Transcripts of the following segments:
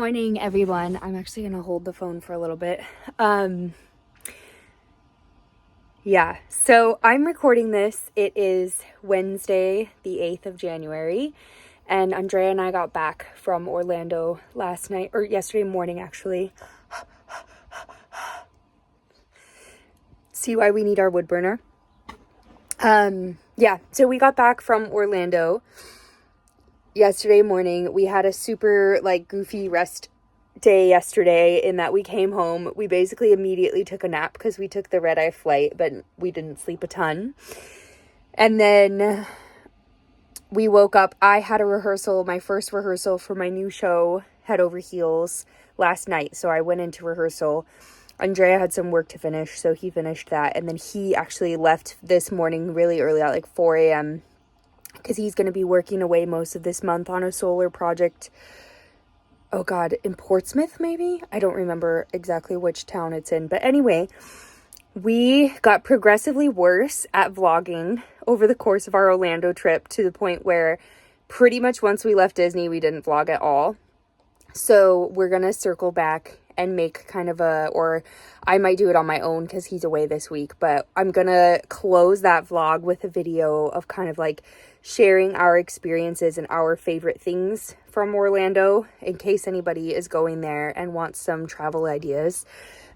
morning, everyone. I'm actually going to hold the phone for a little bit. So I'm recording this. It is Wednesday, the 8th of January, and Andrea and I got back from Orlando last night, or yesterday morning, actually. See why we need our wood burner? So we got back from Orlando yesterday morning. We had a super, goofy rest day yesterday in that we came home. We basically immediately took a nap because we took the red-eye flight, but we didn't sleep a ton. And then we woke up. I had a rehearsal, my first rehearsal for my new show, Head Over Heels, last night. So I went into rehearsal. Andrea had some work to finish, so he finished that. And then he actually left this morning really early at 4 a.m. because he's going to be working away most of this month on a solar project. Oh God, in Portsmouth, maybe? I don't remember exactly which town it's in. But anyway, we got progressively worse at vlogging over the course of our Orlando trip to the point where pretty much once we left Disney, we didn't vlog at all. So we're going to circle back and make kind of or I might do it on my own because he's away this week, but I'm going to close that vlog with a video of kind of sharing our experiences and our favorite things from Orlando in case anybody is going there and wants some travel ideas.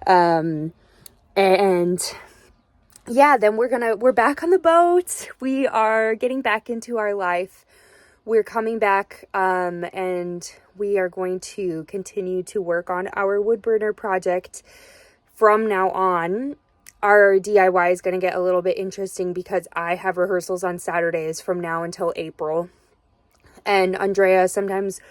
Then we're back on the boat. We are getting back into our life. We're coming back, and we are going to continue to work on our wood burner project from now on. Our DIY is going to get a little bit interesting because I have rehearsals on Saturdays from now until April. And Andrea, sometimes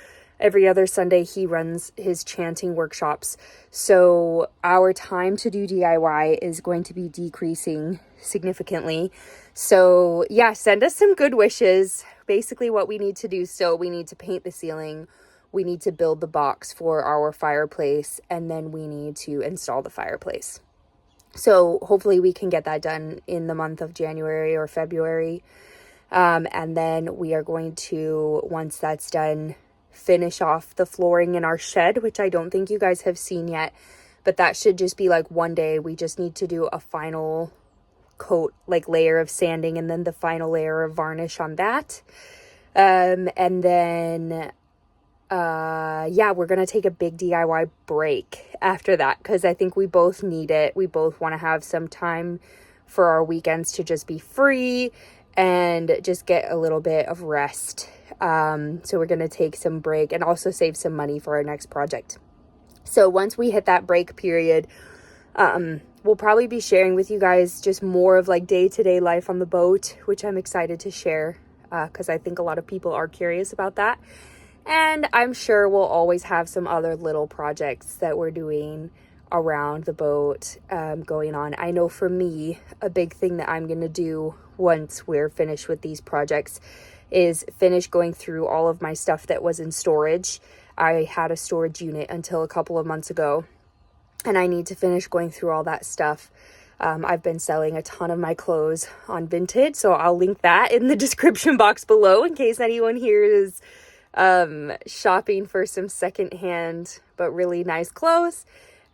every other Sunday, he runs his chanting workshops. So our time to do DIY is going to be decreasing significantly. So yeah, send us some good wishes. Basically what we need to do still, we need to paint the ceiling. We need to build the box for our fireplace. And then we need to install the fireplace. So hopefully we can get that done in the month of January or February. And then we are going to, once that's done, finish off the flooring in our shed, which I don't think you guys have seen yet. But that should just be one day. We just need to do a final coat, layer of sanding and then the final layer of varnish on that. And then we're going to take a big DIY break after that because I think we both need it. We both want to have some time for our weekends to just be free and just get a little bit of rest. So we're going to take some break and also save some money for our next project. So once we hit that break period, we'll probably be sharing with you guys just more of day-to-day life on the boat, which I'm excited to share because I think a lot of people are curious about that. And I'm sure we'll always have some other little projects that we're doing around the boat going on. I know for me, a big thing that I'm going to do once we're finished with these projects is finish going through all of my stuff that was in storage. I had a storage unit until a couple of months ago, and I need to finish going through all that stuff. I've been selling a ton of my clothes on Vinted, so I'll link that in the description box below in case anyone here is shopping for some secondhand but really nice clothes.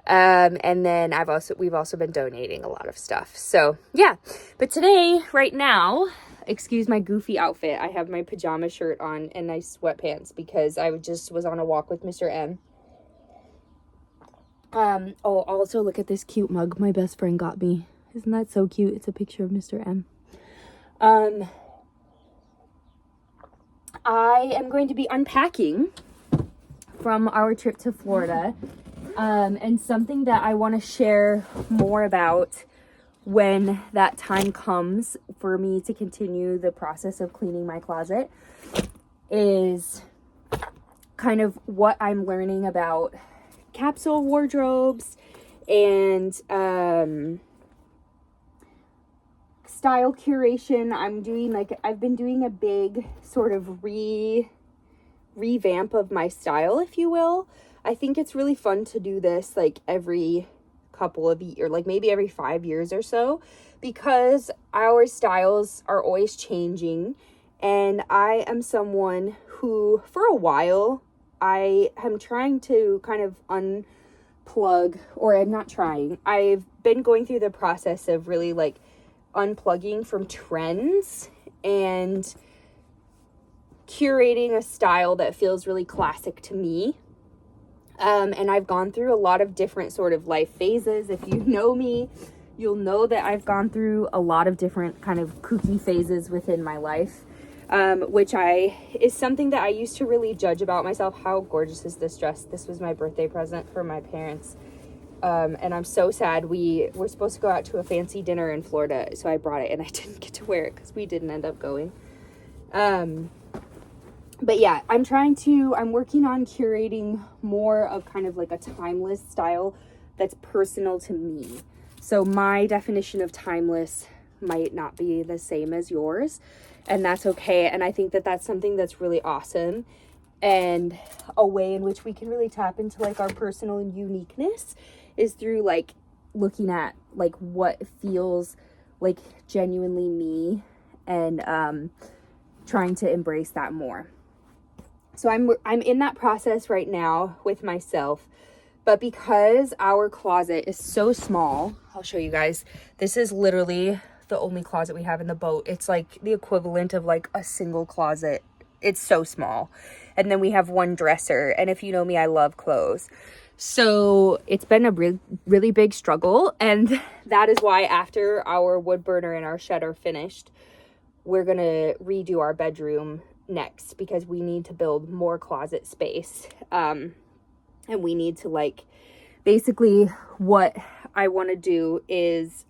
And then we've also been donating a lot of stuff. So yeah, but today, right now, excuse my goofy outfit. I have my pajama shirt on and nice sweatpants because I just was on a walk with Mr. M. Also look at this cute mug my best friend got me. Isn't that so cute? It's a picture of Mr. M. I am going to be unpacking from our trip to Florida. And something that I want to share more about when that time comes for me to continue the process of cleaning my closet is kind of what I'm learning about capsule wardrobes and style curation. I've been doing a big sort of revamp of my style, if you will. I think it's really fun to do this every couple of years, or maybe every 5 years or so, because our styles are always changing. And I am someone who, for a while, I am trying to kind of unplug, or I'm not trying. I've been going through the process of really like unplugging from trends and curating a style that feels really classic to me. And I've gone through a lot of different sort of life phases. If you know me, you'll know that I've gone through a lot of different kind of kooky phases within my life, which is something that I used to really judge about myself. How gorgeous is this dress? This was my birthday present from my parents. And I'm so sad. We were supposed to go out to a fancy dinner in Florida, so I brought it and I didn't get to wear it because we didn't end up going. But yeah, I'm working on curating more of kind of like a timeless style that's personal to me. So my definition of timeless might not be the same as yours, and that's okay. And I think that that's something that's really awesome, and a way in which we can really tap into like our personal uniqueness is through like looking at like what feels like genuinely me, and trying to embrace that more. So I'm in that process right now with myself, but because our closet is so small, I'll show you guys. This is literally the only closet we have in the boat. It's like the equivalent of like a single closet. It's so small. And then we have one dresser. And if you know me, I love clothes. So it's been a really big struggle. And that is why after our wood burner and our shed are finished, we're going to redo our bedroom next, because we need to build more closet space. And we need to like, basically what I want to do is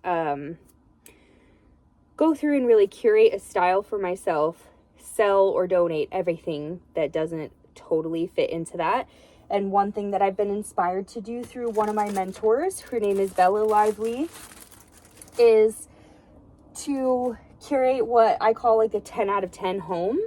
go through and really curate a style for myself, sell or donate everything that doesn't totally fit into that. And one thing that I've been inspired to do through one of my mentors, her name is Bella Lively, is to curate what I call like a 10 out of 10 home.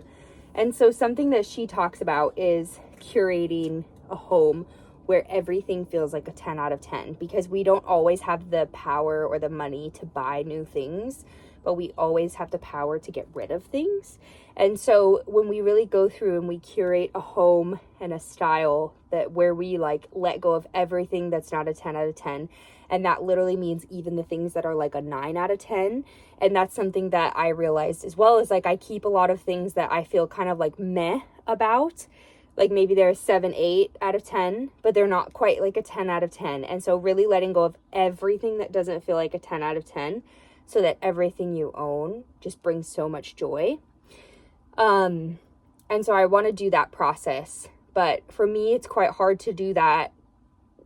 And so something that she talks about is curating a home where everything feels like a 10 out of 10, because we don't always have the power or the money to buy new things, but we always have the power to get rid of things. And so when we really go through and we curate a home and a style that where we like let go of everything that's not a 10 out of 10, and that literally means even the things that are like a 9 out of 10. And that's something that I realized as well, is like I keep a lot of things that I feel kind of like meh about. Like maybe they're a 7, 8 out of 10, but they're not quite like a 10 out of 10. And so really letting go of everything that doesn't feel like a 10 out of 10, so that everything you own just brings so much joy. And so I want to do that process. But for me, it's quite hard to do that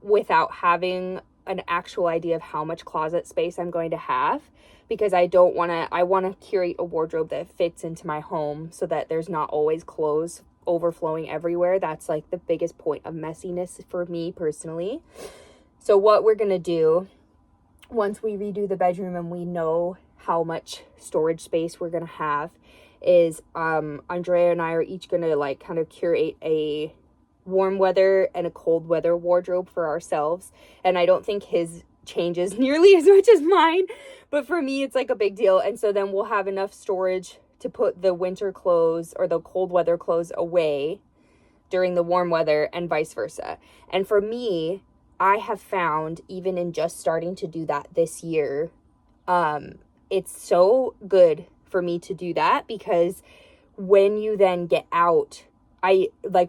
without having an actual idea of how much closet space I'm going to have, because I want to curate a wardrobe that fits into my home so that there's not always clothes overflowing everywhere. That's like the biggest point of messiness for me personally. So what we're going to do once we redo the bedroom and we know how much storage space we're going to have is Andrea and I are each going to like kind of curate a warm weather and a cold weather wardrobe for ourselves. And I don't think his changes nearly as much as mine, but for me it's like a big deal. And so then we'll have enough storage to put the winter clothes or the cold weather clothes away during the warm weather, and vice versa. And for me, I have found, even in just starting to do that this year, it's so good for me to do that, because when you then get out,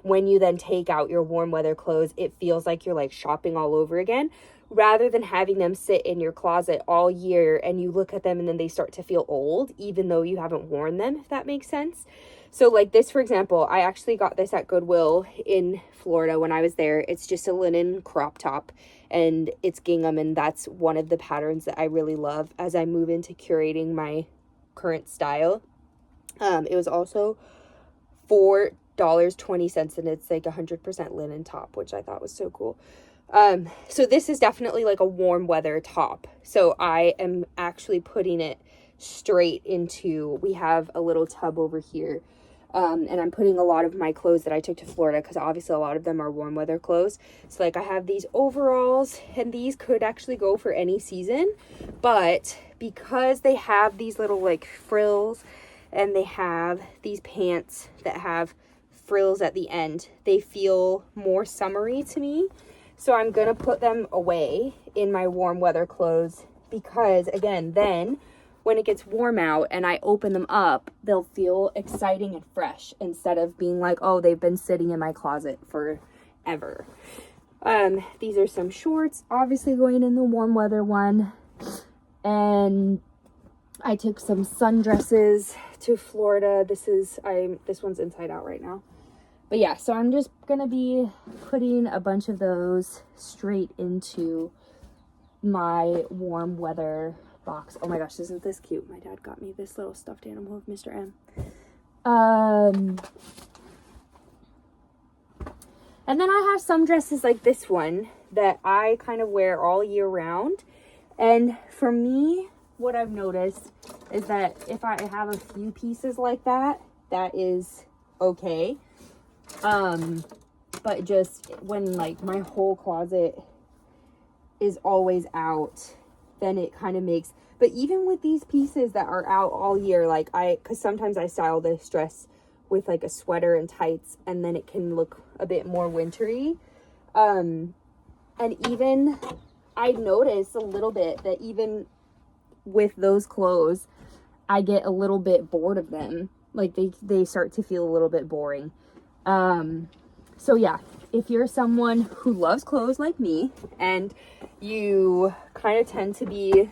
when you then take out your warm weather clothes, it feels like you're like shopping all over again, rather than having them sit in your closet all year and you look at them and then they start to feel old, even though you haven't worn them, if that makes sense. So like this, for example, I actually got this at Goodwill in Florida when I was there. It's just a linen crop top and it's gingham, and that's one of the patterns that I really love as I move into curating my current style. It was also $4.20, and it's like 100% linen top, which I thought was so cool. So this is definitely like a warm weather top. So I am actually putting it straight into, we have a little tub over here. And I'm putting a lot of my clothes that I took to Florida, because obviously a lot of them are warm weather clothes. So like I have these overalls, and these could actually go for any season, but because they have these little like frills, and they have these pants that have frills at the end, they feel more summery to me. So I'm going to put them away in my warm weather clothes because, again, then when it gets warm out and I open them up, they'll feel exciting and fresh instead of being like, oh, they've been sitting in my closet forever. These are some shorts, obviously going in the warm weather one. And I took some sundresses to Florida. This one's inside out right now. But yeah, so I'm just going to be putting a bunch of those straight into my warm weather box. Oh my gosh, isn't this cute? My dad got me this little stuffed animal of Mr. M. And then I have some dresses like this one that I kind of wear all year round. And for me, what I've noticed is that if I have a few pieces like that, that is okay. But just when like my whole closet is always out, then it kind of makes, but even with these pieces that are out all year, like because sometimes I style this dress with like a sweater and tights, and then it can look a bit more wintry. And even I noticed a little bit that even with those clothes, I get a little bit bored of them. Like they start to feel a little bit boring. So yeah, if you're someone who loves clothes like me and you kind of tend to be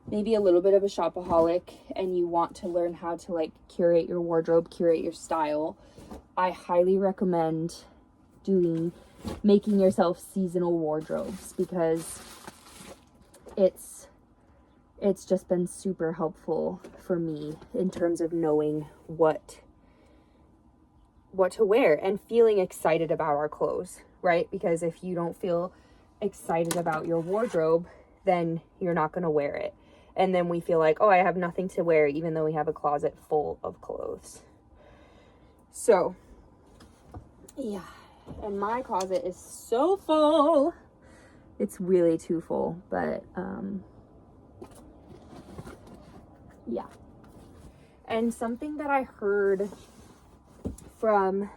maybe a little bit of a shopaholic and you want to learn how to like curate your wardrobe, curate your style, I highly recommend making yourself seasonal wardrobes, because it's just been super helpful for me in terms of knowing what to wear and feeling excited about our clothes, right? Because if you don't feel excited about your wardrobe, then you're not going to wear it. And then we feel like, oh, I have nothing to wear, even though we have a closet full of clothes. So, yeah. And my closet is so full. It's really too full, but, yeah. And something that I heard from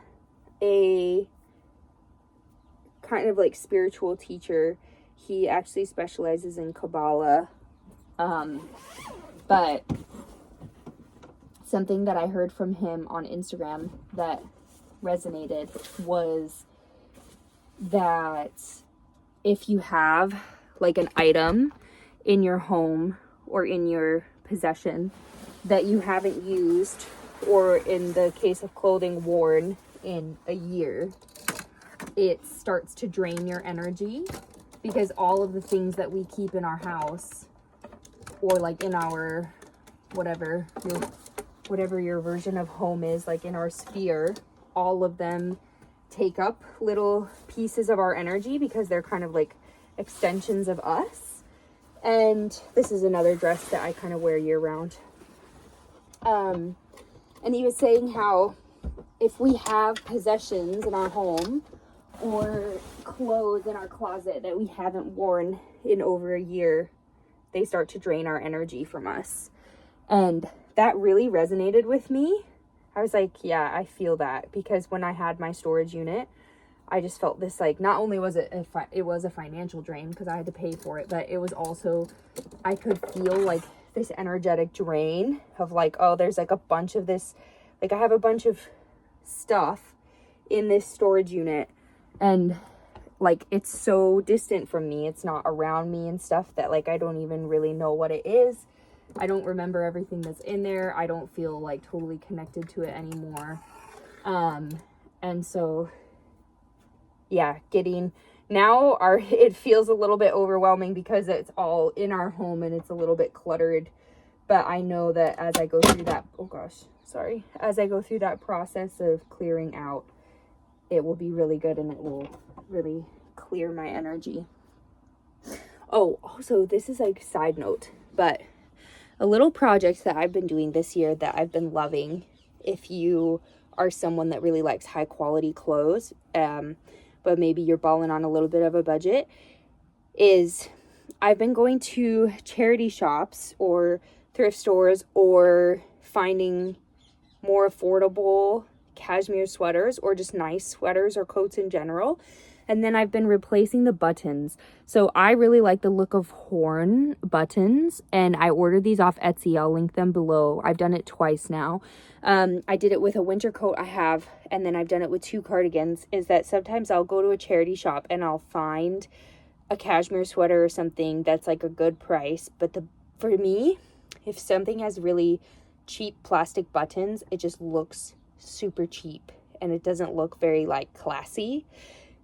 a kind of like spiritual teacher, he actually specializes in Kabbalah, but something that I heard from him on Instagram that resonated was that if you have like an item in your home or in your possession that you haven't used, or in the case of clothing, worn in a year, it starts to drain your energy, because all of the things that we keep in our house, or like in our whatever your version of home is, like in our sphere, all of them take up little pieces of our energy because they're kind of like extensions of us. And this is another dress that I kind of wear year round. And he was saying how if we have possessions in our home or clothes in our closet that we haven't worn in over a year, they start to drain our energy from us. And that really resonated with me. I was like, yeah, I feel that, because when I had my storage unit, I just felt this, like, not only was it a financial drain because I had to pay for it, but it was also, I could feel like this energetic drain of like, oh, there's like a bunch of this, like I have a bunch of stuff in this storage unit, and like it's so distant from me, it's not around me and stuff, that like I don't even really know what it is. I don't remember everything that's in there. I don't feel like totally connected to it anymore. And so yeah, it feels a little bit overwhelming because it's all in our home and it's a little bit cluttered. But I know that as I go through that, as I go through that process of clearing out, it will be really good and it will really clear my energy. Oh, also, this is like side note, but a little project that I've been doing this year that I've been loving, if you are someone that really likes high quality clothes, but maybe you're balling on a little bit of a budget, is I've been going to charity shops or thrift stores or finding more affordable cashmere sweaters or just nice sweaters or coats in general. And then I've been replacing the buttons. So I really like the look of horn buttons, and I ordered these off Etsy. I'll link them below. I've done it twice now. I did it with a winter coat I have, and then I've done it with 2 cardigans. Is that sometimes I'll go to a charity shop and I'll find a cashmere sweater or something that's like a good price. But for me, if something has really cheap plastic buttons, it just looks super cheap and it doesn't look very like classy.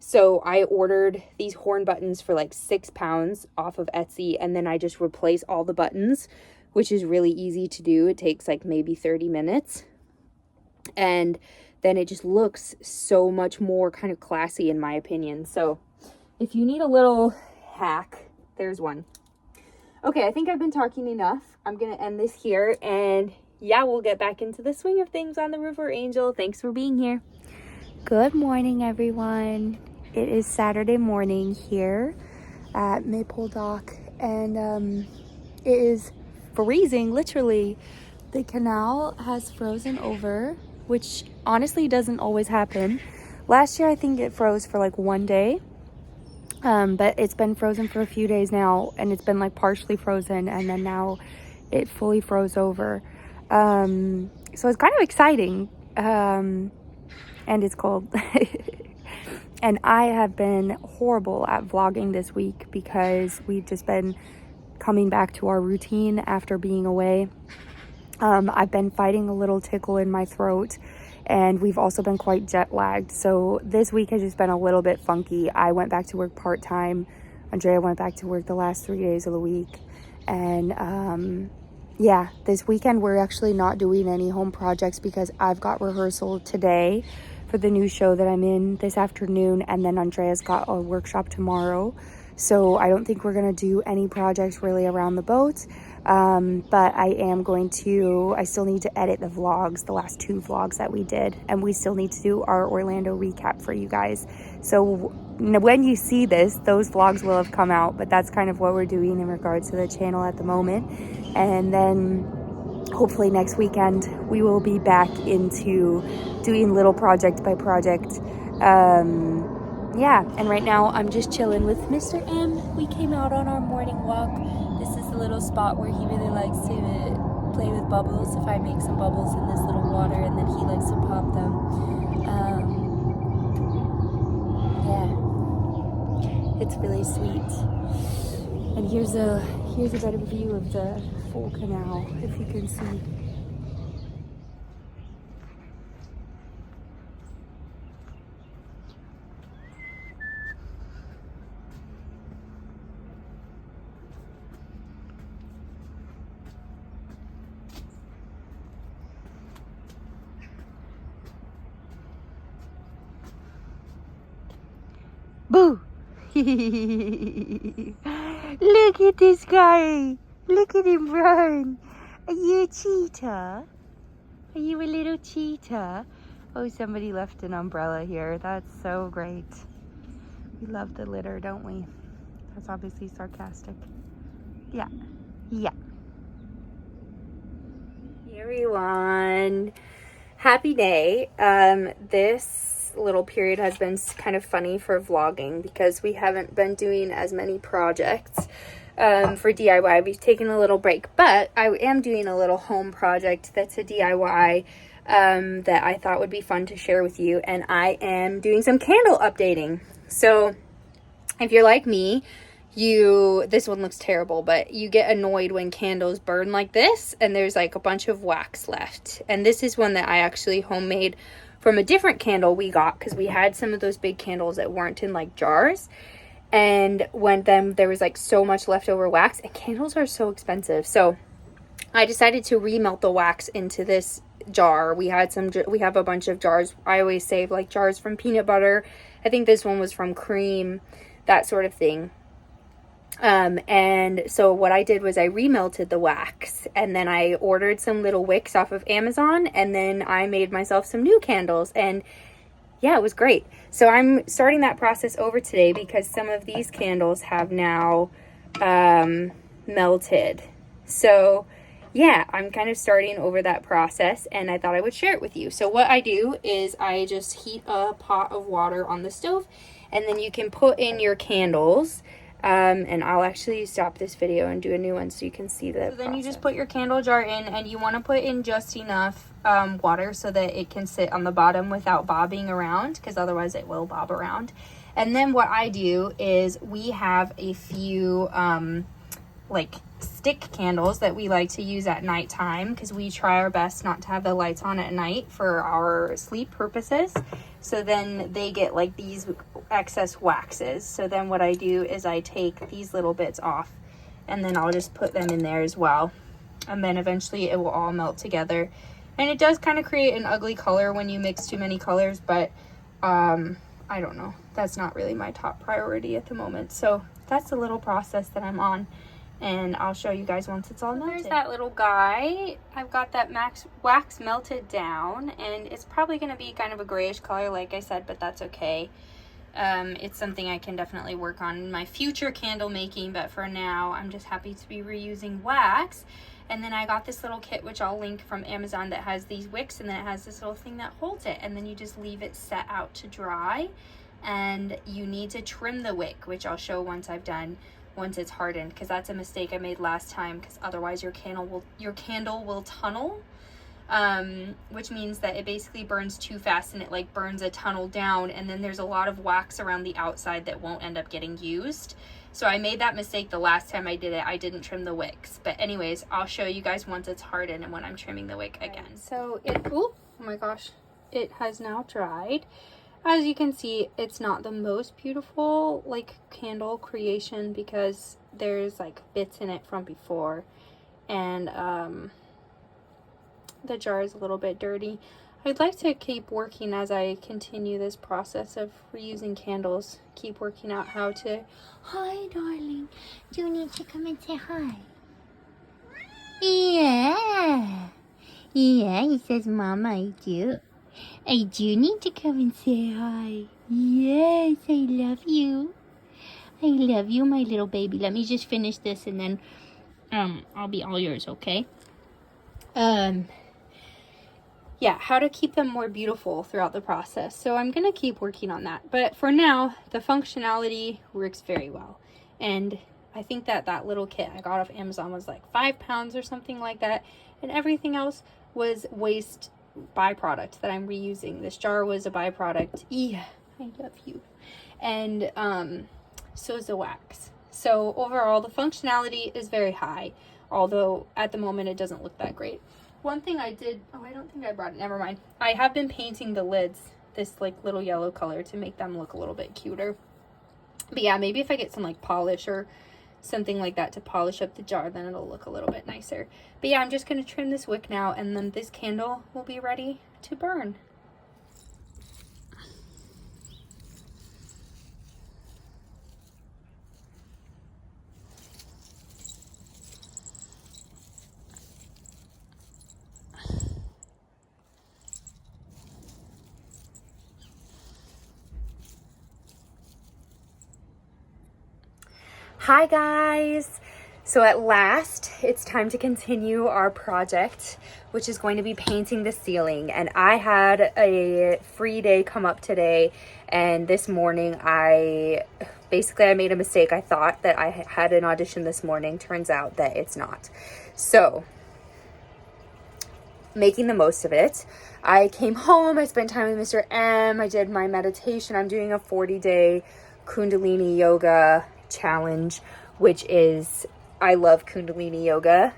So I ordered these horn buttons for like £6 off of Etsy, and then I just replace all the buttons, which is really easy to do. It takes like maybe 30 minutes. And then it just looks so much more kind of classy in my opinion. So if you need a little hack, there's one. Okay, I think I've been talking enough. I'm going to end this here, and yeah, we'll get back into the swing of things on the River Angel. Thanks for being here. Good morning, everyone. It is Saturday morning here at Maple Dock, and it is freezing, literally. The canal has frozen over, which honestly doesn't always happen. Last year, I think it froze for like 1 day, but it's been frozen for a few days now, and it's been like partially frozen, and then now it fully froze over. So it's kind of exciting, and it's cold. And I have been horrible at vlogging this week because we've just been coming back to our routine after being away. I've been fighting a little tickle in my throat, and we've also been quite jet lagged. So this week has just been a little bit funky. I went back to work part-time. Andrea went back to work the last 3 days of the week. And yeah, this weekend we're actually not doing any home projects because I've got rehearsal today for the new show that I'm in this afternoon, and then Andrea's got a workshop tomorrow. So I don't think we're gonna do any projects really around the boat. But I still need to edit the vlogs, the last 2 vlogs that we did, and we still need to do our Orlando recap for you guys. So when you see this, those vlogs will have come out, but that's kind of what we're doing in regards to the channel at the moment. And then hopefully next weekend we will be back into doing little project by project. Yeah, and right now I'm just chilling with Mr. M. We came out on our morning walk. This is a little spot where he really likes to play with bubbles. If I make some bubbles in this little water, and then he likes to pop them. Yeah, it's really sweet. And here's a better view of the full canal, if you can see. Boo! Look at this guy! Look at him run! Are you a cheetah? Are you a little cheetah? Oh, somebody left an umbrella here. That's so great. We love the litter, don't we? That's obviously sarcastic. Yeah. Yeah. Hey everyone. Happy day. This little period has been kind of funny for vlogging because we haven't been doing as many projects for DIY. We've taken a little break, but I am doing a little home project that's a DIY that I thought would be fun to share with you, and I am doing some candle updating. So if you're like me, this one looks terrible, but you get annoyed when candles burn like this and there's like a bunch of wax left. And this is one that I actually homemade from a different candle we got because we had some of those big candles that weren't in like jars, and there was like so much leftover wax, and candles are so expensive, so I decided to remelt the wax into this jar. We have a bunch of jars. I always save like jars from peanut butter. I think this one was from cream, that sort of thing. And so what I did was I remelted the wax, and then I ordered some little wicks off of Amazon, and then I made myself some new candles, and yeah, it was great. So I'm starting that process over today because some of these candles have now melted. So yeah, I'm kind of starting over that process, and I thought I would share it with you. So what I do is I just heat a pot of water on the stove, and then you can put in your candles. And I'll actually stop this video and do a new one so you can see the process. Then you just put your candle jar in, and you want to put in just enough water so that it can sit on the bottom without bobbing around, because otherwise it will bob around. And then what I do is we have a few like stick candles that we like to use at nighttime, because we try our best not to have the lights on at night for our sleep purposes. So then they get like these excess waxes. So then what I do is I take these little bits off, and then I'll just put them in there as well. And then eventually it will all melt together. And it does kind of create an ugly color when you mix too many colors, but I don't know. That's not really my top priority at the moment. So that's a little process that I'm on, and I'll show you guys once it's all melted. There's that little guy. I've got that wax melted down, and it's probably going to be kind of a grayish color, like I said, but that's okay. It's something I can definitely work on in my future candle making, but for now, I'm just happy to be reusing wax. And then I got this little kit, which I'll link, from Amazon, that has these wicks, and then it has this little thing that holds it, and then you just leave it set out to dry. And you need to trim the wick, which I'll show once it's hardened, because that's a mistake I made last time, because otherwise your candle will tunnel, which means that it basically burns too fast, and it like burns a tunnel down, and then there's a lot of wax around the outside that won't end up getting used. So I made that mistake the last time I did it. I didn't trim the wicks, but anyways, I'll show you guys once it's hardened and when I'm trimming the wick again. So oh my gosh, it has now dried. As you can see, it's not the most beautiful like candle creation, because there's like bits in it from before, and the jar is a little bit dirty. I'd like to keep working as I continue this process of reusing candles, keep working out how to... Hi, darling. Do you need to come and say hi? Yeah. Yeah, he says, Mama, I do. I do need to come and say hi. Yes, I love you. I love you, my little baby. Let me just finish this, and then I'll be all yours, okay? Yeah, how to keep them more beautiful throughout the process. So I'm going to keep working on that. But for now, the functionality works very well. And I think that little kit I got off Amazon was like £5 or something like that. And everything else was waste byproduct that I'm reusing. This jar was a byproduct. Yeah, I love you. And so is the wax. So overall, the functionality is very high. Although at the moment it doesn't look that great. One thing I did, oh, I don't think I brought it, never mind. I have been painting the lids this like little yellow color to make them look a little bit cuter. But yeah, maybe if I get some like polish or something like that to polish up the jar, then it'll look a little bit nicer. But yeah, I'm just going to trim this wick now, and then this candle will be ready to burn. Hi guys! So at last, it's time to continue our project, which is going to be painting the ceiling. And I had a free day come up today, and this morning I made a mistake. I thought that I had an audition this morning. Turns out that it's not. So, making the most of it. I came home, I spent time with Mr. M, I did my meditation. I'm doing a 40-day Kundalini yoga challenge, which is, I love Kundalini yoga.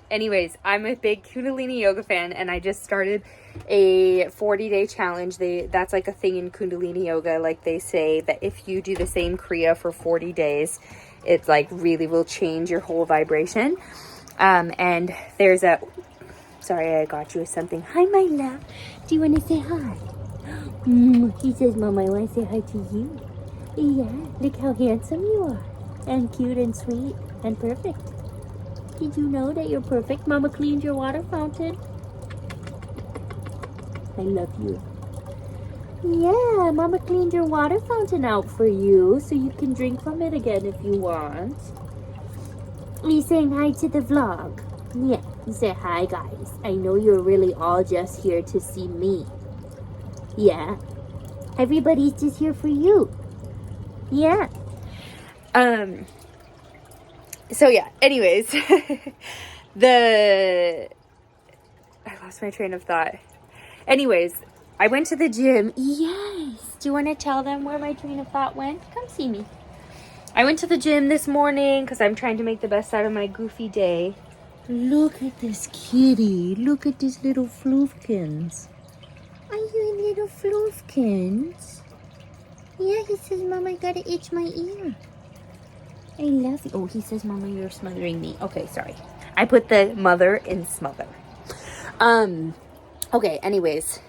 Anyways, I'm a big Kundalini yoga fan, and I just started a 40-day challenge. That's like a thing in Kundalini yoga. Like, they say that if you do the same Kriya for 40 days, it's like really will change your whole vibration. And there's a... Sorry, I got you with something. Hi, my love. Do you want to say hi? He says, Mama, I want to say hi to you. Yeah, look how handsome you are. And cute and sweet and perfect. Did you know that you're perfect? Mama cleaned your water fountain. I love you. Yeah, Mama cleaned your water fountain out for you so you can drink from it again if you want. Are you saying hi to the vlog? Yeah, you say hi, guys. I know you're really all just here to see me. Yeah, everybody's just here for you. Yeah. So yeah, anyways, I lost my train of thought. Anyways, I went to the gym. Yes. Do you want to tell them where my train of thought went? Come see me. I went to the gym this morning because I'm trying to make the best out of my goofy day. Look at this kitty. Look at these little floofkins. Are you little floofkins? Yeah, he says, Mama, I gotta itch my ear. I love you. Oh, he says, Mama, you're smothering me. Okay, sorry. I put the mother in smother. Okay, anyways.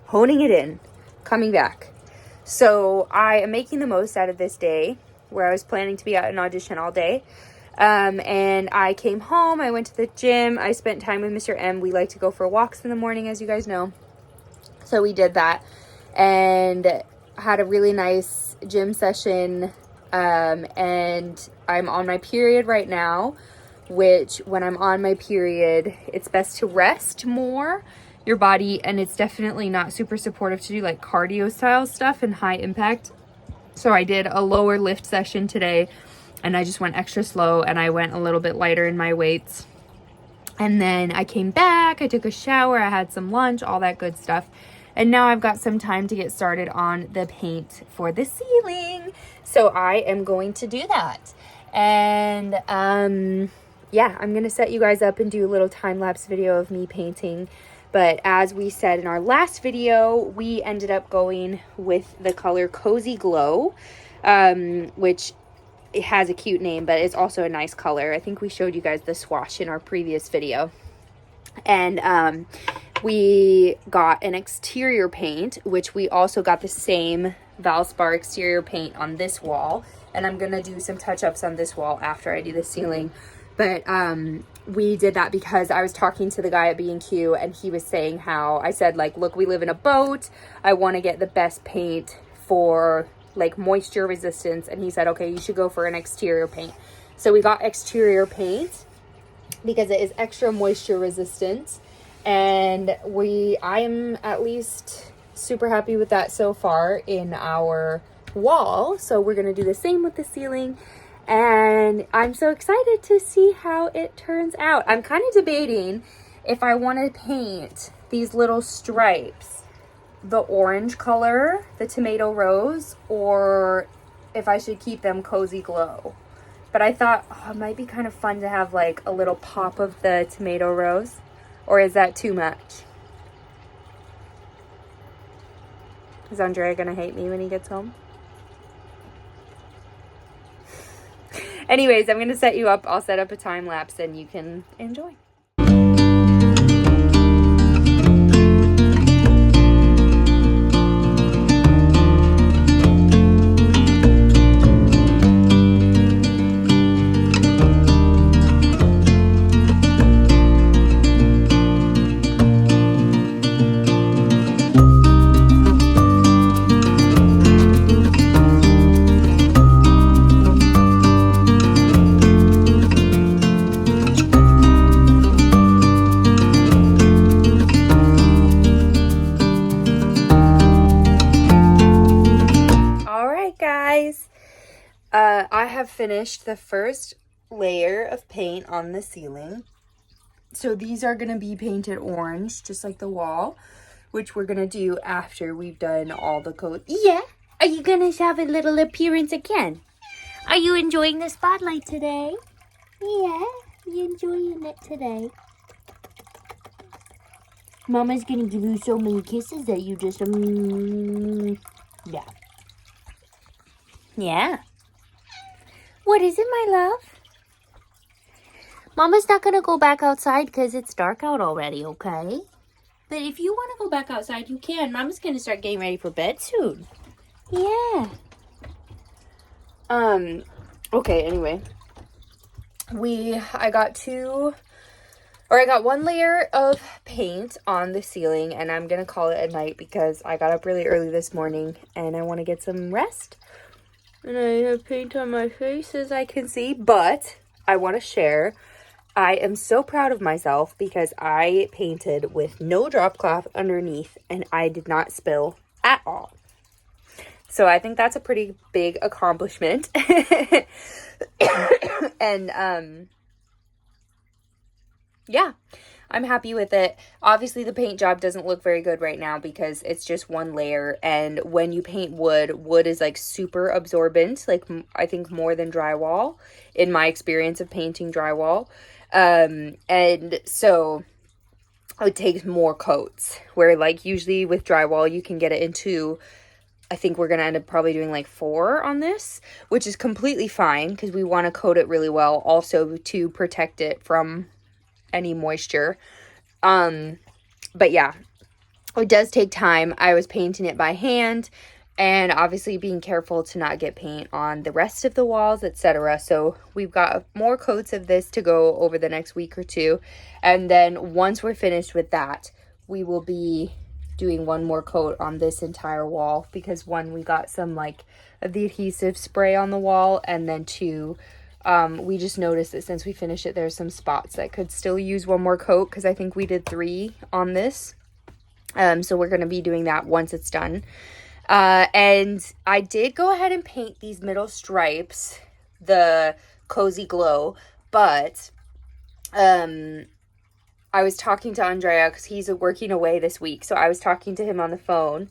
Honing it in. Coming back. So I am making the most out of this day where I was planning to be at an audition all day. And I came home. I went to the gym. I spent time with Mr. M. We like to go for walks in the morning, as you guys know. So we did that and had a really nice gym session. And I'm on my period right now, which when I'm on my period, it's best to rest more your body, and it's definitely not super supportive to do like cardio style stuff and high impact. So I did a lower lift session today, and I just went extra slow, and I went a little bit lighter in my weights. And then I came back, I took a shower, I had some lunch, all that good stuff. And now I've got some time to get started on the paint for the ceiling. So I am going to do that. And yeah, I'm going to set you guys up and do a little time-lapse video of me painting. But as we said in our last video, we ended up going with the color Cozy Glow, which it has a cute name, but it's also a nice color. I think we showed you guys the swatch in our previous video. And we got an exterior paint, which we also got the same Valspar exterior paint on this wall. And I'm going to do some touch-ups on this wall after I do the ceiling. But we did that because I was talking to the guy at B&Q, and he was saying how, I said, like, look, we live in a boat. I want to get the best paint for, like, moisture resistance. And he said, okay, you should go for an exterior paint. So we got exterior paint because it is extra moisture resistant. And I am at least super happy with that so far in our wall. So we're going to do the same with the ceiling. And I'm so excited to see how it turns out. I'm kind of debating if I want to paint these little stripes the orange color, the tomato rose, or if I should keep them Cozy Glow. But I thought, it might be kind of fun to have like a little pop of the tomato rose. Or is that too much? Is Andrea gonna hate me when he gets home? Anyways, I'm gonna set you up. I'll set up a time lapse and you can enjoy. I have finished the first layer of paint on the ceiling. So these are going to be painted orange, just like the wall, which we're going to do after we've done all the coat. Yeah? Are you going to have a little appearance again? Are you enjoying the spotlight today? Yeah? You enjoying it today? Mama's going to give you so many kisses that you just... yeah. Yeah. What is it, my love? Mama's not going to go back outside because it's dark out already, okay? But if you want to go back outside, you can. Mama's going to start getting ready for bed soon. Yeah. Okay, anyway. I got two Or I got one layer of paint on the ceiling, and I'm going to call it a night because I got up really early this morning and I want to get some rest. And I have paint on my face, as I can see, but I want to share. I am so proud of myself because I painted with no drop cloth underneath and I did not spill at all. So I think that's a pretty big accomplishment. And yeah, I'm happy with it. Obviously, the paint job doesn't look very good right now because it's just one layer. And when you paint wood, wood is like super absorbent, like I think more than drywall in my experience of painting drywall. And so it takes more coats, where like usually with drywall, you can get it into, I think we're going to end up probably doing like 4 on this, which is completely fine because we want to coat it really well also to protect it from any moisture. But yeah, it does take time. I was painting it by hand and obviously being careful to not get paint on the rest of the walls, etc. So we've got more coats of this to go over the next week or two. And then once we're finished with that, we will be doing one more coat on this entire wall because one, we got some like of the adhesive spray on the wall, and then 2, we just noticed that since we finished it, there's some spots that could still use one more coat because I think we did 3 on this. So we're going to be doing that once it's done. And I did go ahead and paint these middle stripes, the Cozy Glow, but I was talking to Andrea because he's working away this week. So I was talking to him on the phone.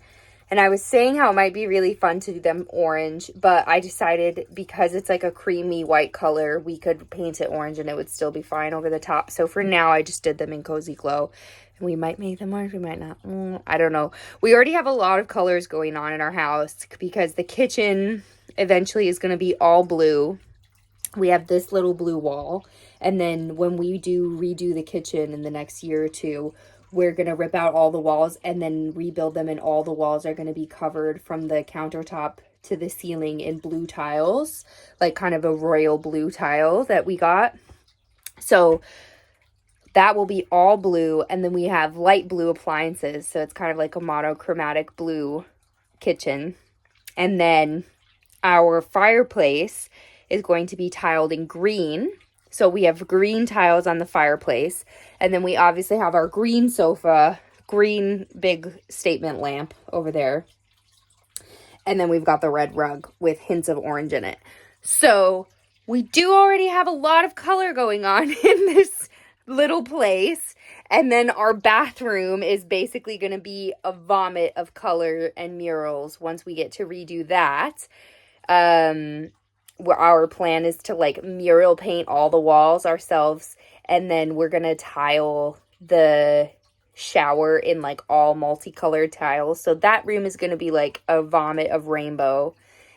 And I was saying how it might be really fun to do them orange, but I decided because it's like a creamy white color, we could paint it orange and it would still be fine over the top. So for now, I just did them in Cozy Glow. And we might make them orange, we might not. I don't know. We already have a lot of colors going on in our house because the kitchen eventually is going to be all blue. We have this little blue wall. And then when we do redo the kitchen in the next year or 2, we're going to rip out all the walls and then rebuild them, and all the walls are going to be covered from the countertop to the ceiling in blue tiles, like kind of a royal blue tile that we got. So that will be all blue, and then we have light blue appliances, so it's kind of like a monochromatic blue kitchen. And then our fireplace is going to be tiled in green. So we have green tiles on the fireplace. And then we obviously have our green sofa, green big statement lamp over there. And then we've got the red rug with hints of orange in it. So we do already have a lot of color going on in this little place. And then our bathroom is basically going to be a vomit of color and murals once we get to redo that. Our plan is to like mural paint all the walls ourselves, and then we're gonna tile the shower in like all multicolored tiles. So that room is gonna be like a vomit of rainbow,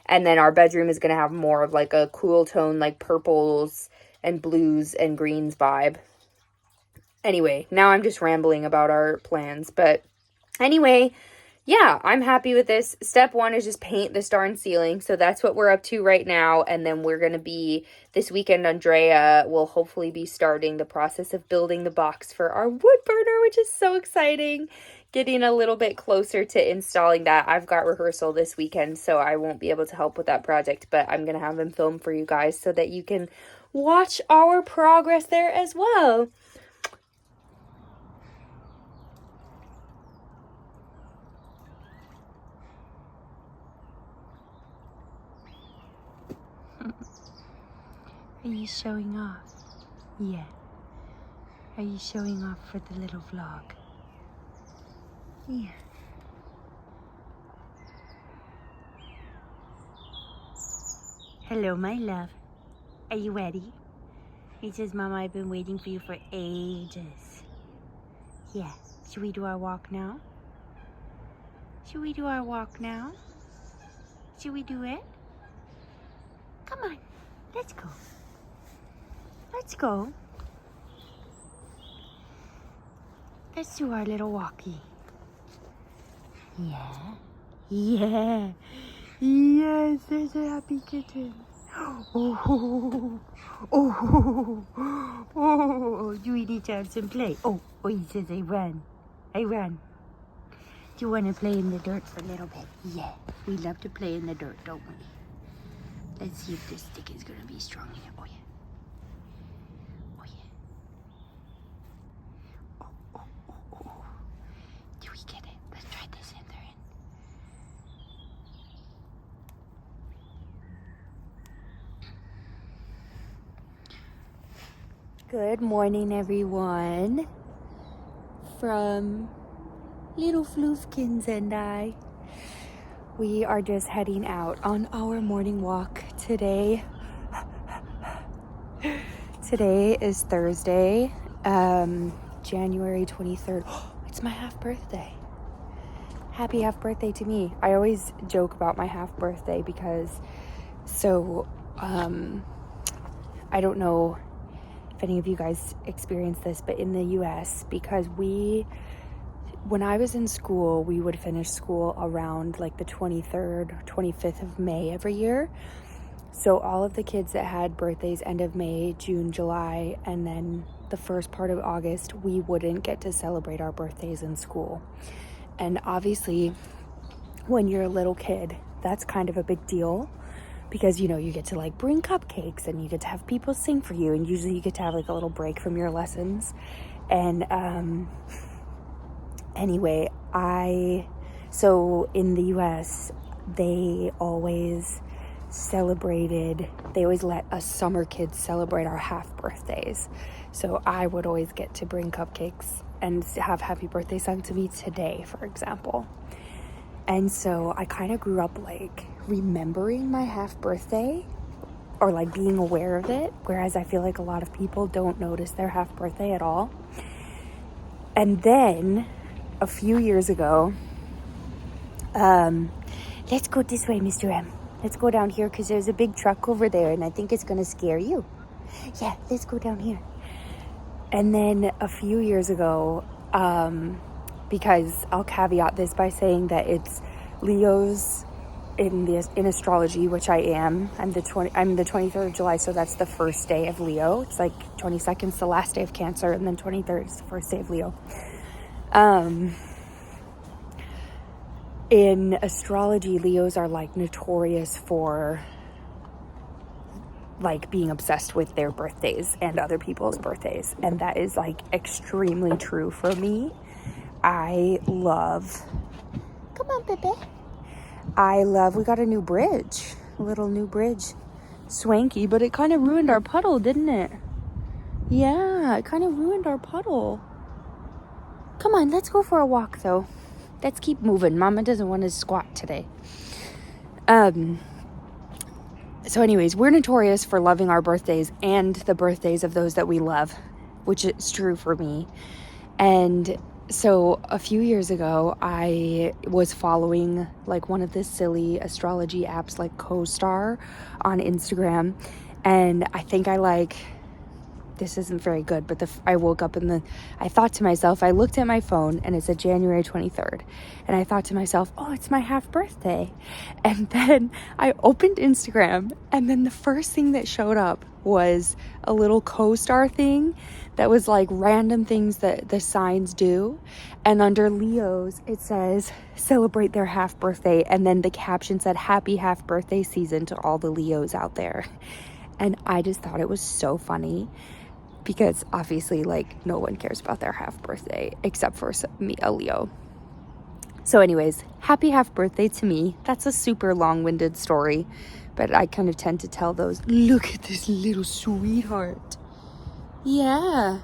and then our bedroom is gonna have more of like a cool tone, like purples and blues and greens vibe. Anyway, now I'm just rambling about our plans, but anyway, yeah, I'm happy with this. Step 1 is just paint this darn ceiling. So that's what we're up to right now. And then we're going to be, this weekend, Andrea will hopefully be starting the process of building the box for our wood burner, which is so exciting. Getting a little bit closer to installing that. I've got rehearsal this weekend, so I won't be able to help with that project. But I'm going to have them film for you guys so that you can watch our progress there as well. Are you showing off? Yeah. Are you showing off for the little vlog? Yeah. Hello, my love. Are you ready? He says, Mama, I've been waiting for you for ages. Yeah. Should we do our walk now? Should we do our walk now? Should we do it? Come on. Let's go. Let's go. Let's do our little walkie. Yeah. Yeah. Yes, there's a happy kitten. Oh, oh, oh, do we need to have some play? Oh, he says I run. I run. Do you want to play in the dirt for a little bit? Yeah, we love to play in the dirt, don't we? Let's see if this stick is going to be strong here. Oh, yeah. Oh, yeah. Oh, oh, oh, oh. Do we get it? Let's try this in there. Good morning, everyone. From little Floofkins and I. We are just heading out on our morning walk today. Today is Thursday, January 23rd. It's my half birthday. Happy half birthday to me. I always joke about my half birthday because I don't know if any of you guys experience this, but in the US, because when I was in school, we would finish school around like the 23rd, 25th of May every year. So all of the kids that had birthdays end of May, June, July, and then the first part of August, we wouldn't get to celebrate our birthdays in school. And obviously, when you're a little kid, that's kind of a big deal because, you know, you get to like bring cupcakes and you get to have people sing for you. And usually you get to have like a little break from your lessons. And, anyway, so in the US, they always let us summer kids celebrate our half birthdays. So I would always get to bring cupcakes and have happy birthday sung to me today, for example. And so I kind of grew up like remembering my half birthday or like being aware of it, whereas I feel like a lot of people don't notice their half birthday at all. And then a few years ago, let's go this way, Mr. M. Let's go down here because there's a big truck over there and I think it's going to scare you. Yeah, let's go down here. And then a few years ago, because I'll caveat this by saying that it's Leo's in astrology, which I am. I'm the 23rd of July, so that's the first day of Leo. It's like 22nd is the last day of Cancer, and then 23rd is the first day of Leo. In astrology, Leos are like notorious for like being obsessed with their birthdays and other people's birthdays, and that is like extremely true for me. Come on, baby. We got a new bridge, a little new bridge, swanky, but it kind of ruined our puddle, didn't it? Yeah, it kind of ruined our puddle. Come on, let's go for a walk though. Let's keep moving. Mama doesn't want to squat today. So anyways, we're notorious for loving our birthdays and the birthdays of those that we love, which is true for me. And so a few years ago, I was following like one of the silly astrology apps like CoStar on Instagram. And I think this isn't very good, but I woke up I thought to myself, I looked at my phone and it said January 23rd. And I thought to myself, oh, it's my half birthday. And then I opened Instagram and then the first thing that showed up was a little CoStar thing that was like random things that the signs do. And under Leo's, it says celebrate their half birthday. And then the caption said happy half birthday season to all the Leos out there. And I just thought it was so funny. Because obviously, like, no one cares about their half birthday except for me, a Leo. So anyways, happy half birthday to me. That's a super long-winded story, but I kind of tend to tell those. Look at this little sweetheart. Yeah.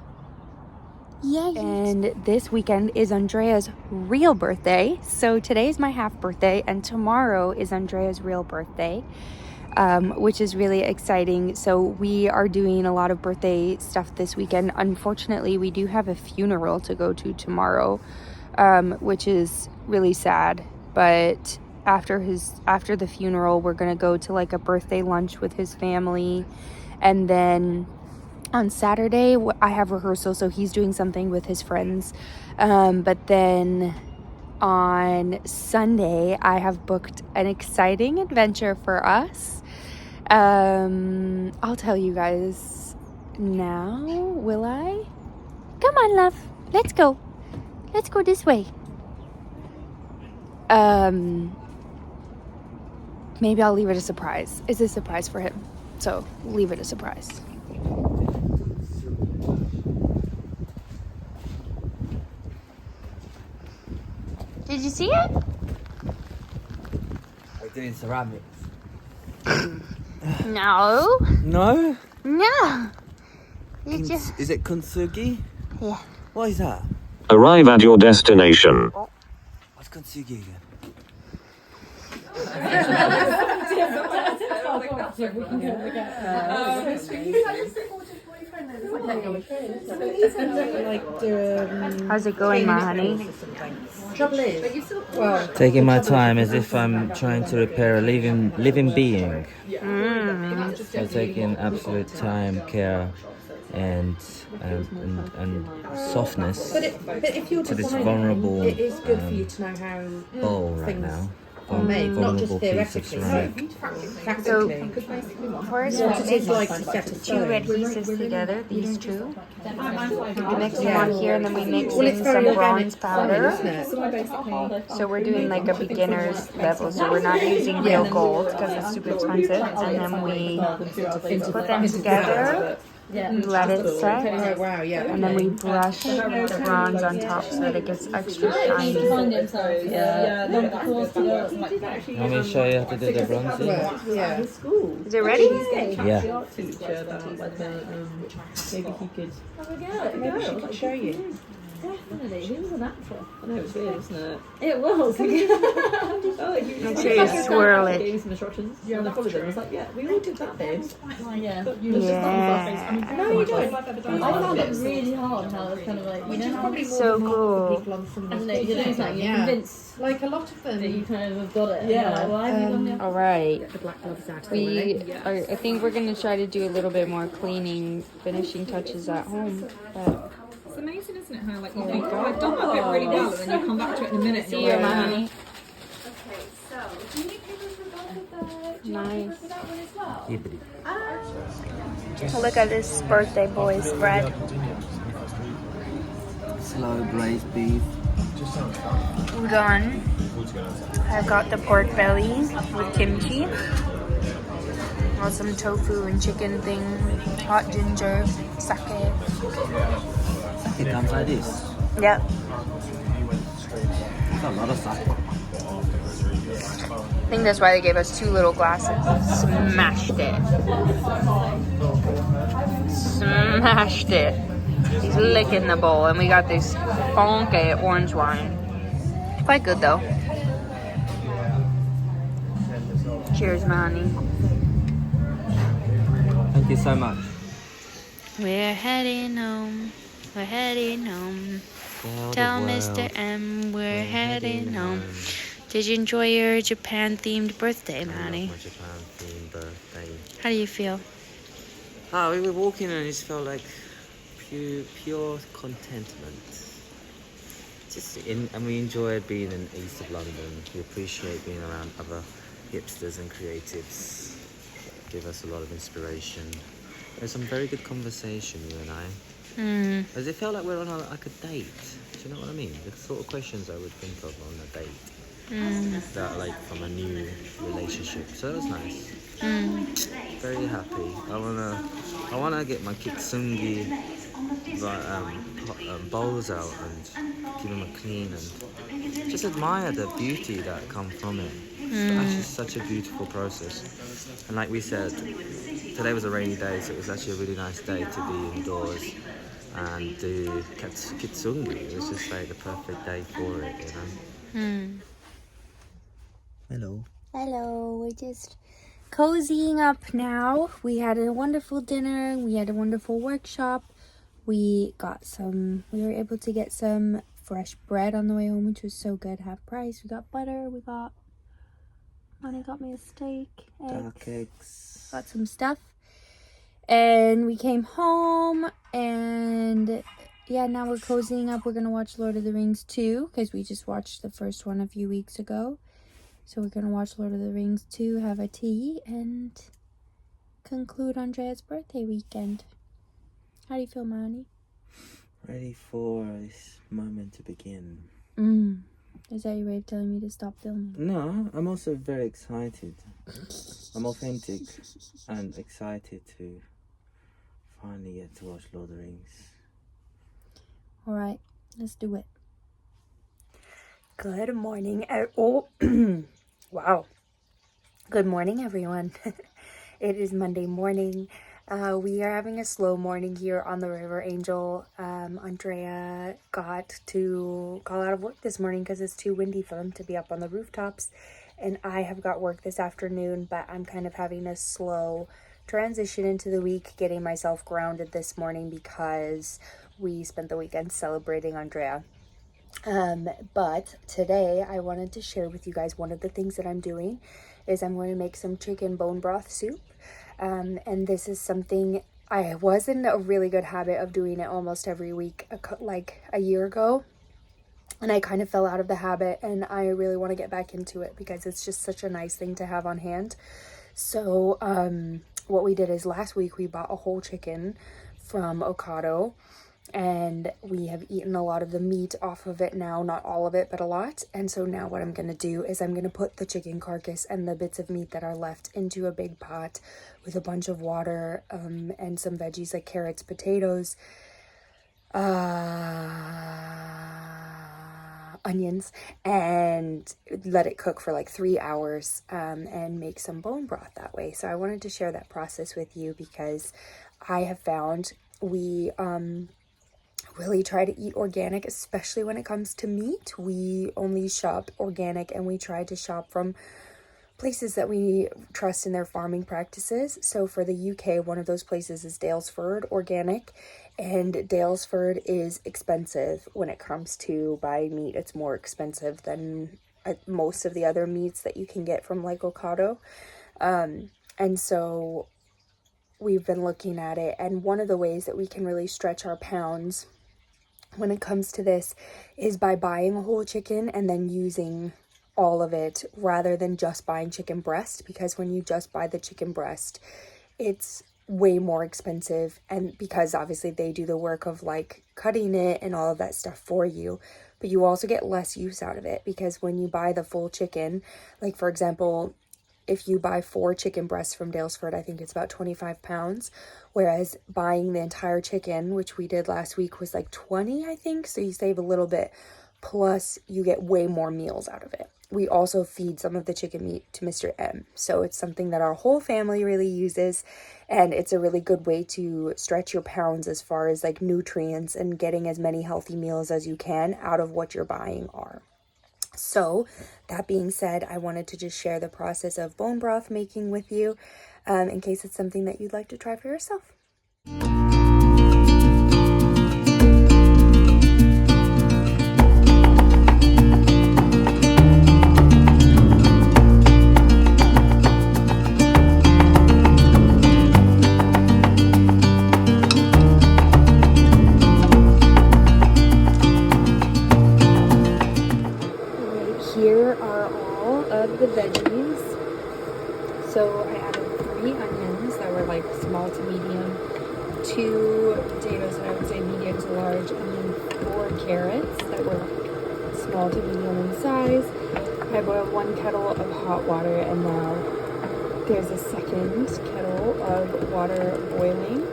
And this weekend is Andrea'S real birthday. So today's my half birthday, and tomorrow is Andrea'S real birthday. Which is really exciting. So we are doing a lot of birthday stuff this weekend. Unfortunately, we do have a funeral to go to tomorrow, which is really sad. But after the funeral, we're gonna go to like a birthday lunch with his family, and then on Saturday I have rehearsal, so he's doing something with his friends. But then on Sunday, I have booked an exciting adventure for us. I'll tell you guys now. Will I? Come on, love. Let's go. Let's go this way. Maybe I'll leave it a surprise. It's a surprise for him. So leave it a surprise. Did you see it? We're doing ceramics. No. No? No. You just... Is it kintsugi? Yeah. What is that? Arrive at your destination. What's kintsugi again? How's it going, my honey? Taking my time as if I'm trying to repair a living being. So taking absolute time, care, and softness But if you're to this designing, vulnerable it is good for you to know how bowl right things now. are made, not just Vulnerable piece of theoretically. ceramic. So, Practically. first What it is like to set a two stone. adhesives together, these two. We mix them Yeah. on here and then we mix Well, it's in very some organic bronze design, powder. isn't it? So we're doing like a beginner's level, so we're not using real gold because it's super expensive. And then we put them together, let it set, Oh wow, yeah. and then we brush bronze on top so that it gets extra shiny. Want me to show you how to do the bronzing? Well, yeah. Is it ready? Yeah. Maybe she could show you. Definitely, he was an actor. I know, it was weird, wasn't it? It was. Make sure you swirl Gave it. me some instructions, and I followed them. I was like, yeah, we all did that bit. Yeah. But you just Yeah. no, you don't. I found it really hard how it's kind of like, you know, how Probably more So than half cool. the people on some of I these don't know, you know, it's like you're Yeah. convinced Like a lot of them. that you kind of have got it. and Yeah. you're like, why have you done that? All right. The black gloves out of the way. I think we're gonna try to do a little bit more cleaning, finishing touches at home. But It's amazing, isn't it? How like you think, oh, I've done that bit really well, and then you come back to it in a minute. And see you're you, like, my honey. Okay, so do you need papers for both of the? Do you Nice. need papers for that one as well? Look at this birthday boy spread. Slow braised beef. Udon. I've got the pork belly with kimchi. Got some tofu and chicken thing. Hot ginger, sake. It comes like this. Yep. It's a lot of stuff. I think that's why they gave us 2 little glasses. Smashed it. Smashed it. He's licking the bowl, and we got this funky orange wine. Quite good though. Cheers, my honey. Thank you so much. We're heading home. We're heading home. Tell Mr. M we're heading home. Did you enjoy your Japan-themed birthday, honey? My Japan-themed birthday. How do you feel? Oh, we were walking and it just felt like pure contentment. And we enjoyed being in east of London. We appreciate being around other hipsters and creatives. Give us a lot of inspiration. There's some very good conversation, you and I. As it felt like we're on like a date. Do you know what I mean? The sort of questions I would think of on a date. That like from a new relationship. So it was nice. Very happy. I wanna get my kitsungi bowls out and give them a clean and just admire the beauty that come from it. It's actually such a beautiful process. And like we said, today was a rainy day, so it was actually a really nice day to be indoors and do kitsungi. It was just like the perfect day for it, you know. Hello. Hello, we're just cozying up now. We had a wonderful dinner. We had a wonderful workshop. We were able to get some fresh bread on the way home, which was so good, half price. We got butter, Honey got me a steak, Dark eggs. got some stuff. And we came home and yeah, now we're cozying up. We're gonna watch Lord of the Rings 2 because we just watched the first one a few weeks ago. So we're gonna watch Lord of the Rings 2, have a tea, and conclude Andrea's birthday weekend. How do you feel, Manny? Ready for this moment to begin. Is that your way of telling me to stop filming? No, I'm also very excited. I'm authentic and excited to finally get to watch Lord of the Rings. Alright, let's do it. Good morning. Wow. Good morning, everyone. It is Monday morning. We are having a slow morning here on the River Angel. Andrea got to call out of work this morning because it's too windy for them to be up on the rooftops. And I have got work this afternoon, but I'm kind of having a slow transition into the week, getting myself grounded this morning because we spent the weekend celebrating Andrea. But today I wanted to share with you guys one of the things that I'm doing is I'm going to make some chicken bone broth soup. And this is something I was in a really good habit of doing it almost every week, like a year ago. And I kind of fell out of the habit, and I really want to get back into it because it's just such a nice thing to have on hand. So, what we did is last week we bought a whole chicken from Ocado, and we have eaten a lot of the meat off of it now, not all of it, but a lot. And so now what I'm going to do is I'm going to put the chicken carcass and the bits of meat that are left into a big pot with a bunch of water, and some veggies like carrots, potatoes, onions, and let it cook for like 3 hours, and make some bone broth that way. So I wanted to share that process with you because I have found we really try to eat organic, especially when it comes to meat. We only shop organic, and we try to shop from places that we trust in their farming practices. So for the UK, one of those places is Dalesford Organic, and Dalesford is expensive when it comes to buying meat. It's more expensive than most of the other meats that you can get from like Ocado. And so we've been looking at it, and one of the ways that we can really stretch our pounds when it comes to this is by buying a whole chicken and then using all of it rather than just buying chicken breast, because when you just buy the chicken breast, it's way more expensive, and because obviously they do the work of like cutting it and all of that stuff for you, but you also get less use out of it because when you buy the full chicken, like for example, if you buy 4 chicken breasts from Dalesford, I think it's about 25 pounds. Whereas buying the entire chicken, which we did last week, was like 20, I think. So you save a little bit. Plus, you get way more meals out of it. We also feed some of the chicken meat to Mr. M. So it's something that our whole family really uses. And it's a really good way to stretch your pounds as far as like nutrients and getting as many healthy meals as you can out of what you're buying are. So that being said, I wanted to just share the process of bone broth making with you, in case it's something that you'd like to try for yourself. Here are all of the veggies. So I added 3 onions that were like small to medium, 2 potatoes that I would say medium to large, and then 4 carrots that were like small to medium in size. I boiled 1 kettle of hot water, and now there's a second kettle of water boiling.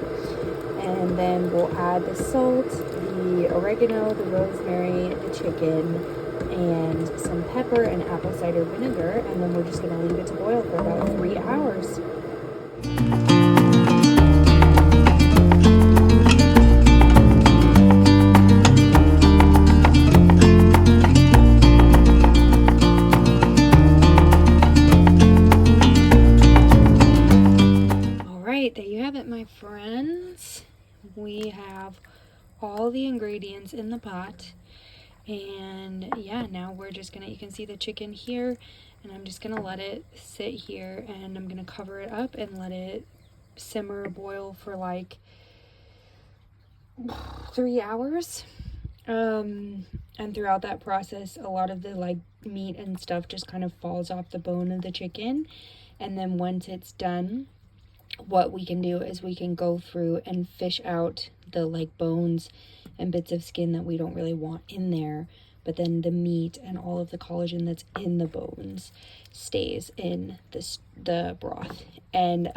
And then we'll add the salt, the oregano, the rosemary, the chicken, and some pepper and apple cider vinegar, and then we're just going to leave it to boil for about 3 hours. All right, there you have it, my friends. We have all the ingredients in the pot. And yeah, now we're just gonna, you can see the chicken here, and I'm just gonna let it sit here, and I'm gonna cover it up and let it simmer, boil for like 3 hours. And throughout that process, a lot of the like meat and stuff just kind of falls off the bone of the chicken. And then once it's done, what we can do is we can go through and fish out the like bones and bits of skin that we don't really want in there, but then the meat and all of the collagen that's in the bones stays in the broth. And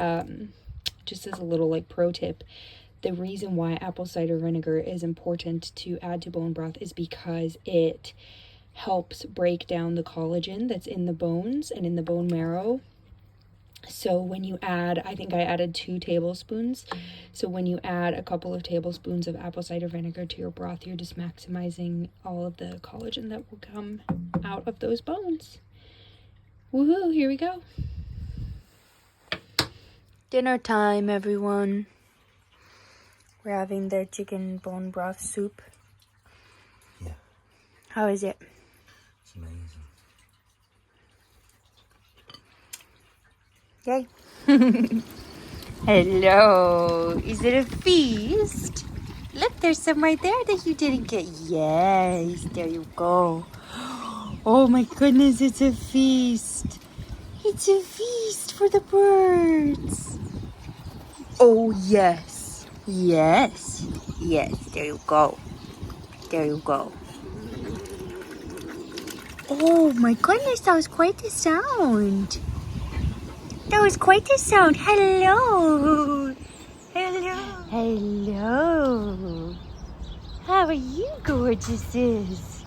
just as a little like pro tip, the reason why apple cider vinegar is important to add to bone broth is because it helps break down the collagen that's in the bones and in the bone marrow. So when you add, I think I added 2 tablespoons. So when you add a couple of tablespoons of apple cider vinegar to your broth, you're just maximizing all of the collagen that will come out of those bones. Woohoo, here we go. Dinner time, everyone. We're having their chicken bone broth soup. Yeah. How is it? It's amazing. Yay. Hello. Is it a feast? Look, there's some right there that you didn't get. Yes, there you go. Oh my goodness, it's a feast. It's a feast for the birds. Oh, yes. Yes. Yes, there you go. There you go. Oh my goodness, that was quite the sound. That was quite the sound. Hello. Hello. Hello. How are you, gorgeouses?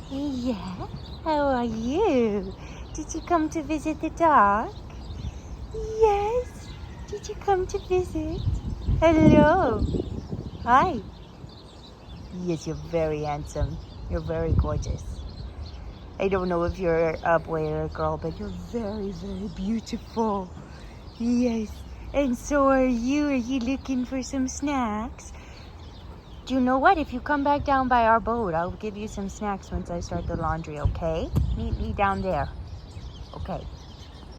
Yeah. How are you? Did you come to visit the dog? Yes. Did you come to visit? Hello. Hi. Yes, you're very handsome. You're very gorgeous. I don't know if you're a boy or a girl, but you're very, very beautiful. Yes. And so are you. Are you looking for some snacks? Do you know what? If you come back down by our boat, I'll give you some snacks once I start the laundry, okay? Meet me down there. Okay.